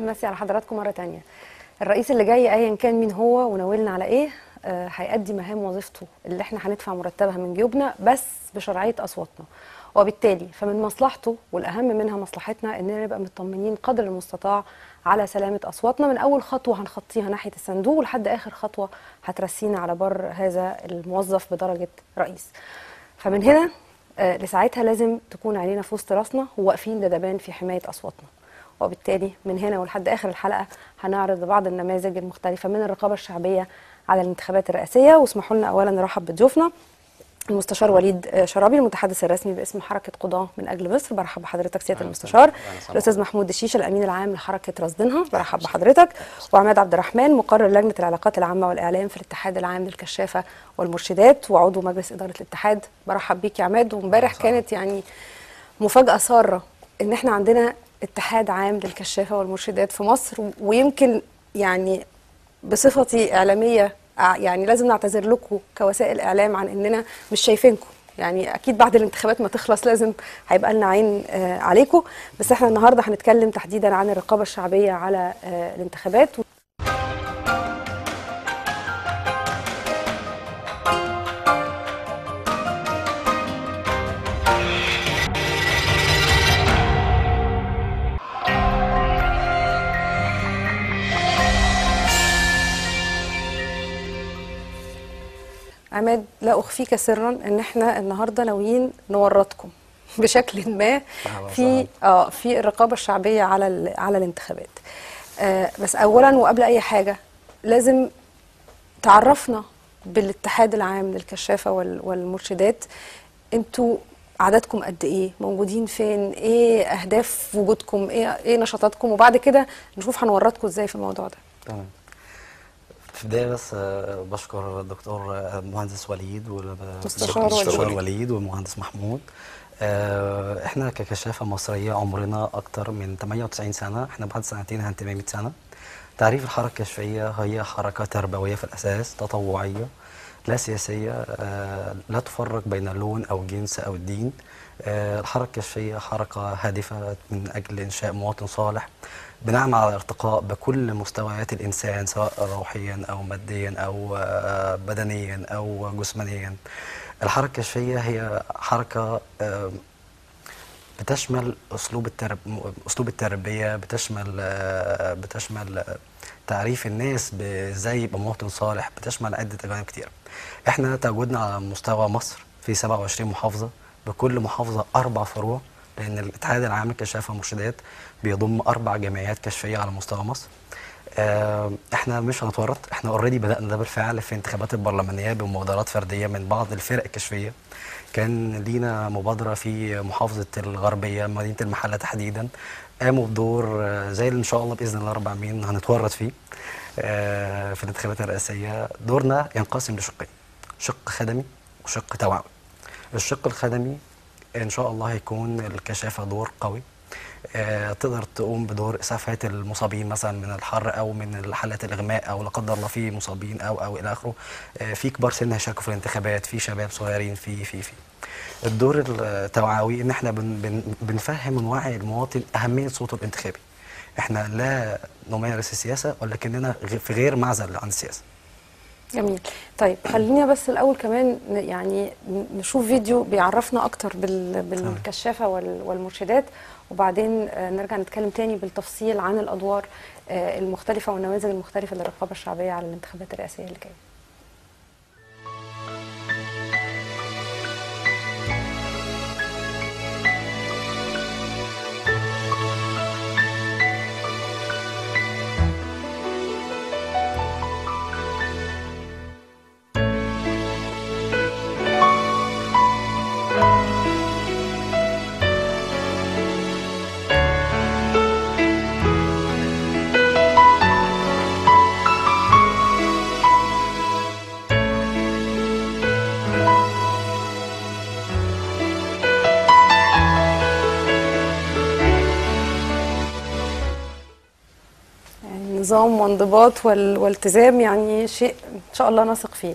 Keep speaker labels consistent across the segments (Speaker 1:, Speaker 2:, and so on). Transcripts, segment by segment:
Speaker 1: بمسي على حضراتكم مرة تانية. الرئيس اللي جاي ايا كان مين هو وناويلنا على ايه، هيأدي مهام وظيفته اللي احنا هندفع مرتبها من جيوبنا بس بشرعية أصواتنا، وبالتالي فمن مصلحته والأهم منها مصلحتنا إننا نبقى مطمنين قدر المستطاع على سلامة أصواتنا، من أول خطوة هنخطيها ناحية الصندوق لحد آخر خطوة هترسينا على بر هذا الموظف بدرجة رئيس. فمن هنا لساعتها لازم تكون عينينا في وسط راسنا وواقفين دبان في حماية أصواتنا. وبالتالي من هنا ولحد آخر الحلقة هنعرض بعض النماذج المختلفة من الرقابة الشعبية على الانتخابات الرئاسية. واسمحوا لنا أولا نرحب بضيوفنا المستشار وليد شرابي المتحدث الرسمي باسم حركة قضاة من أجل مصر، برحب بحضرتك سيادة المستشار. الأستاذ محمود الشيشة الأمين العام لحركة رصدنها، برحب بحضرتك. وعماد عبد الرحمن مقرر لجنة العلاقات العامة والإعلام في الاتحاد العام للكشافة والمرشدات وعضو مجلس إدارة الاتحاد، برحب بيك يا عماد. وامبارح كانت يعني مفاجأة سارة إن احنا عندنا اتحاد عام للكشافة والمرشدات في مصر، ويمكن يعني بصفتي إعلامية يعني لازم نعتذر لكم كوسائل إعلام عن إننا مش شايفينكم. يعني أكيد بعد الانتخابات ما تخلص لازم هيبقى لنا عين عليكم، بس احنا النهاردة هنتكلم تحديدا عن الرقابة الشعبية على الانتخابات. عماد، لا أخفيك سرا إن احنا النهارده ناويين نورطكم بشكل ما في الرقابة الشعبية على الانتخابات. بس أولا وقبل أي حاجة لازم تعرفنا بالاتحاد العام للكشافة والمرشدات، انتوا عددكم قد ايه؟ موجودين فين؟ ايه أهداف وجودكم؟ ايه نشاطاتكم؟ وبعد كده نشوف هنورطكم ازاي في الموضوع ده.
Speaker 2: تمام. في البداية بس بشكر الدكتور مهندس وليد والمستشار وليد والمهندس محمود. احنا ككشافة مصرية عمرنا أكتر من 98 سنة، احنا بعد سنتين هنتمي 100 سنة. تعريف الحركة الكشفية هي حركة تربوية في الأساس، تطوعية لا سياسية، لا تفرق بين اللون أو الجنس أو الدين. الحركة الكشفية حركة هادفة من أجل إنشاء مواطن صالح، بنعمل على الارتقاء بكل مستويات الإنسان سواء روحيا أو ماديا أو بدنيا أو جسمانيا. الحركة الكشفية هي حركة بتشمل أسلوب التربية، بتشمل تعريف الناس بازاي يبقى مواطن صالح، بتشمل عدة جوانب كتير. احنا تواجدنا على مستوى مصر في 27 محافظة، بكل محافظة 4 فروع، لأن الاتحاد العام للكشافة والمرشدات بيضم 4 جمعيات كشفية على مستوى مصر. احنا مش هنتورط، احنا اوريدي بدأنا ده بالفعل في انتخابات البرلمانية بمبادرات فردية من بعض الفرق الكشفية. كان لينا مبادرة في محافظة الغربية مدينة المحلة تحديدا، قاموا بدور زي اللي ان شاء الله باذن الله رب العالمين هنتورط فيه في الانتخابات الرئاسية. دورنا ينقسم لشقين، شق خدمي وشق توعوي. الشق الخدمي ان شاء الله هيكون الكشافة دور قوي، تقدر تقوم بدور اسعافات المصابين مثلا من الحر او من حالات الاغماء او لا قدر الله في مصابين او الى اخره. في كبار سن هيشاركوا في الانتخابات، في شباب صغيرين، في الدور التوعوي ان احنا بنفهم ونوعي المواطن اهميه صوته الانتخابي. احنا لا نمارس السياسه ولكننا في غير معزل عن السياسه.
Speaker 1: جميل. طيب خلينا بس الاول كمان يعني نشوف فيديو بيعرفنا اكتر بالكشافه والمرشدات، وبعدين نرجع نتكلم تاني بالتفصيل عن الادوار المختلفه والنماذج المختلفه للرقابه الشعبيه على الانتخابات الرئاسيه اللي جايه. نظام وانضباط والالتزام، يعني شيء ان شاء الله نثق فيه.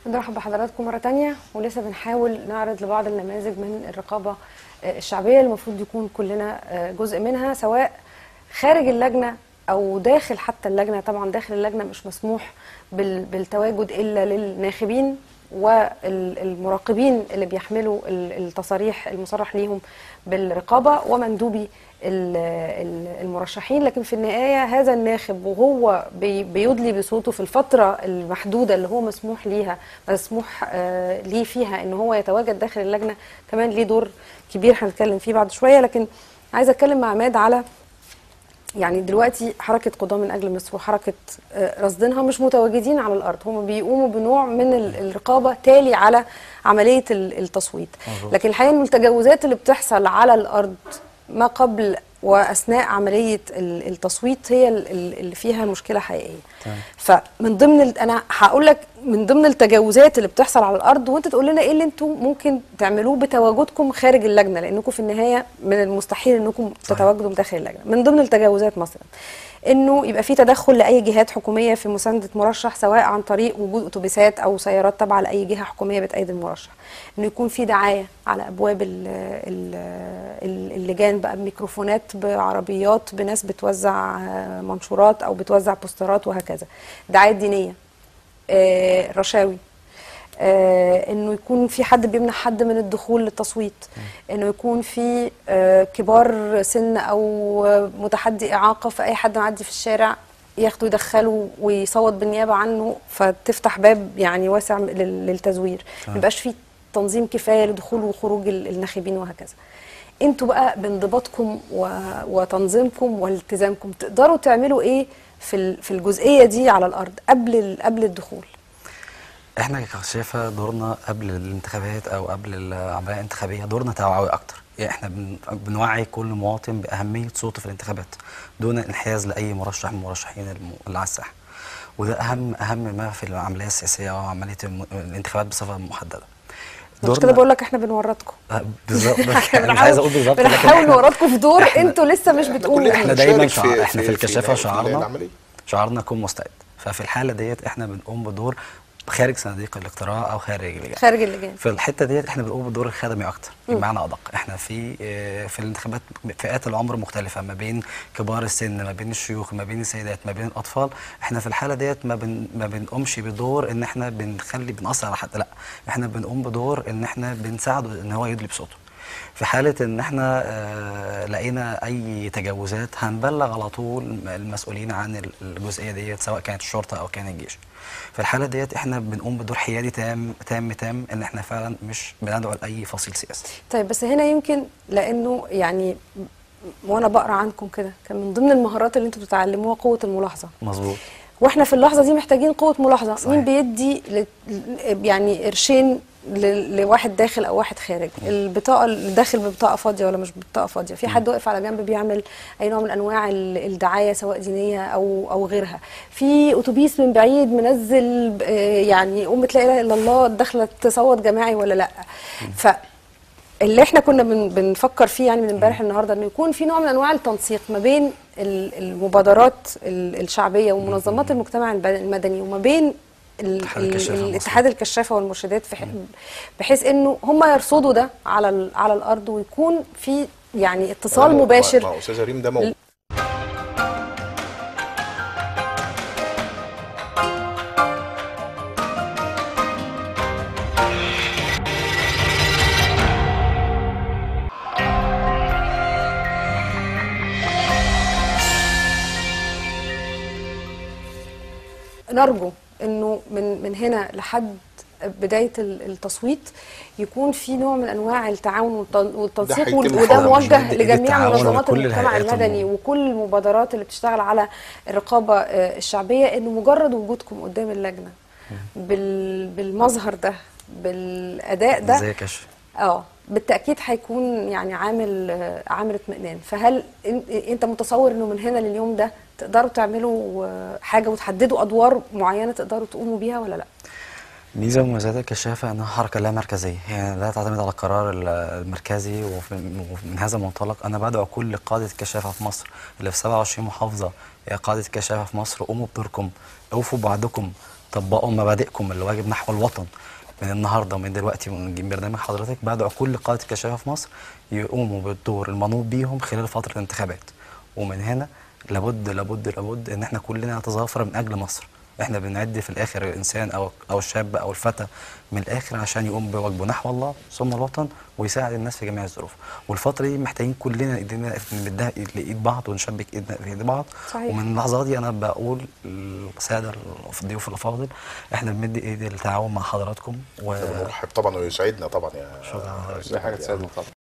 Speaker 1: بنرحب بحضراتكم مرة تانية، ولسه بنحاول نعرض لبعض النماذج من الرقابة الشعبية اللي المفروض يكون كلنا جزء منها، سواء خارج اللجنة أو داخل حتى اللجنة. طبعا داخل اللجنة مش مسموح بالتواجد إلا للناخبين والمراقبين اللي بيحملوا التصاريح المصرح ليهم بالرقابة ومندوبي المرشحين. لكن في النهاية هذا الناخب وهو بيدلي بصوته في الفترة المحدودة اللي هو مسموح ليه فيها ان هو يتواجد داخل اللجنة، كمان ليه دور كبير هنتكلم فيه بعد شوية. لكن عايزة اتكلم مع عماد على يعني دلوقتي حركة قضاة من أجل مصر وحركة رصدينها مش متواجدين على الأرض، هم بيقوموا بنوع من الرقابة تالي على عملية التصويت. لكن الحقيقة إن التجاوزات اللي بتحصل على الأرض ما قبل وأثناء عملية التصويت هي اللي فيها مشكلة حقيقية. فمن ضمن أنا هقول لك من ضمن التجاوزات اللي بتحصل على الأرض، وأنت تقول لنا إيه اللي أنتم ممكن تعملوه بتواجدكم خارج اللجنة، لأنكم في النهاية من المستحيل أنكم تتواجدوا داخل اللجنة. من ضمن التجاوزات مثلا انه يبقى في تدخل لاي جهات حكوميه في مسانده مرشح، سواء عن طريق وجود اتوبيسات او سيارات تابعه لاي جهه حكوميه بتأيد المرشح، انه يكون في دعايه على ابواب اللجان بقى بميكروفونات، بعربيات، بناس بتوزع منشورات او بتوزع بوسترات وهكذا، دعايه دينيه، رشاوي، انه يكون في حد بيمنع حد من الدخول للتصويت، انه يكون في كبار سن او متحدي اعاقه، فاي حد معدي في الشارع ياخده يدخله ويصوت بالنيابه عنه، فتفتح باب يعني واسع للتزوير. ما يبقاش في تنظيم كفايه لدخول وخروج الناخبين وهكذا. انتوا بقى بانضباطكم وتنظيمكم والتزامكم تقدروا تعملوا ايه في الجزئيه دي على الارض قبل الدخول؟
Speaker 2: احنا ككشافه دورنا قبل الانتخابات او قبل العمليه الانتخابيه دورنا توعوي اكتر. يعني احنا بنوعي كل مواطن باهميه صوته في الانتخابات دون انحياز لاي مرشح من المرشحين اللي على الساحه، وده اهم ما في العمليه السياسيه او عمليه الانتخابات بصفه محدده.
Speaker 1: مش كده بقول لك احنا بنورطكم
Speaker 2: بالظبط. انا مش عايز اقول بالظبط،
Speaker 1: بنحاول نورطكم في دور انتوا لسه مش بتقولوا.
Speaker 2: احنا دايما احنا في الكشافه شعارنا كن مستعد. ففي الحاله ديت احنا بنقوم بدور خارج صناديق الاقتراع او خارج اللجان. في الحته ديت احنا بنقوم بدور الخدمي اكتر بمعنى ادق. احنا في الانتخابات فئات العمر مختلفه، ما بين كبار السن، ما بين الشيوخ، ما بين السيدات، ما بين الاطفال. احنا في الحاله ديت ما بنقومش بدور ان احنا بنأثر على حد، لا، احنا بنقوم بدور ان احنا بنساعده ان هو يدلي بصوته. في حالة ان احنا لقينا اي تجاوزات هنبلغ على طول المسؤولين عن الجزئية ديت، سواء كانت الشرطة او كان الجيش. في الحالة ديت احنا بنقوم بدور حيادي تام ان احنا فعلا مش بندعو لأي فصيل سياسي.
Speaker 1: طيب بس هنا يمكن لانه يعني وانا بقرا عنكم كده كان من ضمن المهارات اللي انتوا بتتعلموها قوة الملاحظة.
Speaker 2: مظبوط.
Speaker 1: واحنا في اللحظة دي محتاجين قوة ملاحظة. صحيح. مين بيدي يعني قرشين لواحد داخل او واحد خارج؟ البطاقه اللي داخل ببطاقه فاضيه ولا مش ببطاقه فاضيه؟ في حد واقف على جنب بيعمل اي نوع من انواع الدعايه سواء دينيه او غيرها؟ في اتوبيس من بعيد منزل يعني لا اله الا الله داخله تصوت جماعي ولا لا؟ اللي احنا كنا بنفكر فيه يعني من امبارح النهارده انه يكون في نوع من انواع التنسيق ما بين المبادرات الشعبيه ومنظمات المجتمع المدني وما بين الاتحاد الكشافه والمرشدات، بحيث انه هم يرصدوا ده على الارض ويكون في يعني اتصال مباشر
Speaker 3: مع استاذه ريم. ده
Speaker 1: نرجو انه من هنا لحد بدايه التصويت يكون في نوع من انواع التعاون والتنسيق، وده موجه لجميع منظمات المجتمع المدني وكل المبادرات اللي بتشتغل على الرقابه الشعبيه، انه مجرد وجودكم قدام اللجنه بالمظهر ده بالاداء ده
Speaker 2: زي كشف
Speaker 1: بالتاكيد هيكون يعني عامل اطمئنان. فهل انت متصور انه من هنا لليوم ده تقدروا تعملوا حاجه وتحددوا ادوار معينه تقدروا تقوموا بيها ولا لا؟
Speaker 2: ميزه ومميزات الكشافه انها حركه لا مركزيه، يعني لا تعتمد على القرار المركزي. ومن هذا المنطلق انا بدعو كل قاده الكشافه في مصر اللي في 27 محافظه، يا قاده الكشافه في مصر، قوموا بدوركم، اوفوا بوعدكم، طبقوا مبادئكم الواجب نحو الوطن من النهارده ومن دلوقتي من برنامج حضرتك. بدعو كل قاده الكشافه في مصر يقوموا بالدور المنوط بيهم خلال فتره الانتخابات. ومن هنا لابد لابد لابد ان احنا كلنا نتظافر من اجل مصر. احنا بنعد في الاخر الانسان او الشاب او الفتى من الاخر عشان يقوم بواجبه نحو الله ثم الوطن ويساعد الناس في جميع الظروف. والفتره دي محتاجين كلنا ايدينا نمدها لايد بعض ونشبك ايدنا في ايد بعض.
Speaker 1: صحيح.
Speaker 2: ومن اللحظه دي انا بقول للساده الضيوف الافاضل احنا بنمد ايد التعاون مع حضراتكم
Speaker 3: نرحب طبعا ويسعدنا طبعا يا
Speaker 2: شكرا.
Speaker 3: دي حاجه تسعدنا طبعا.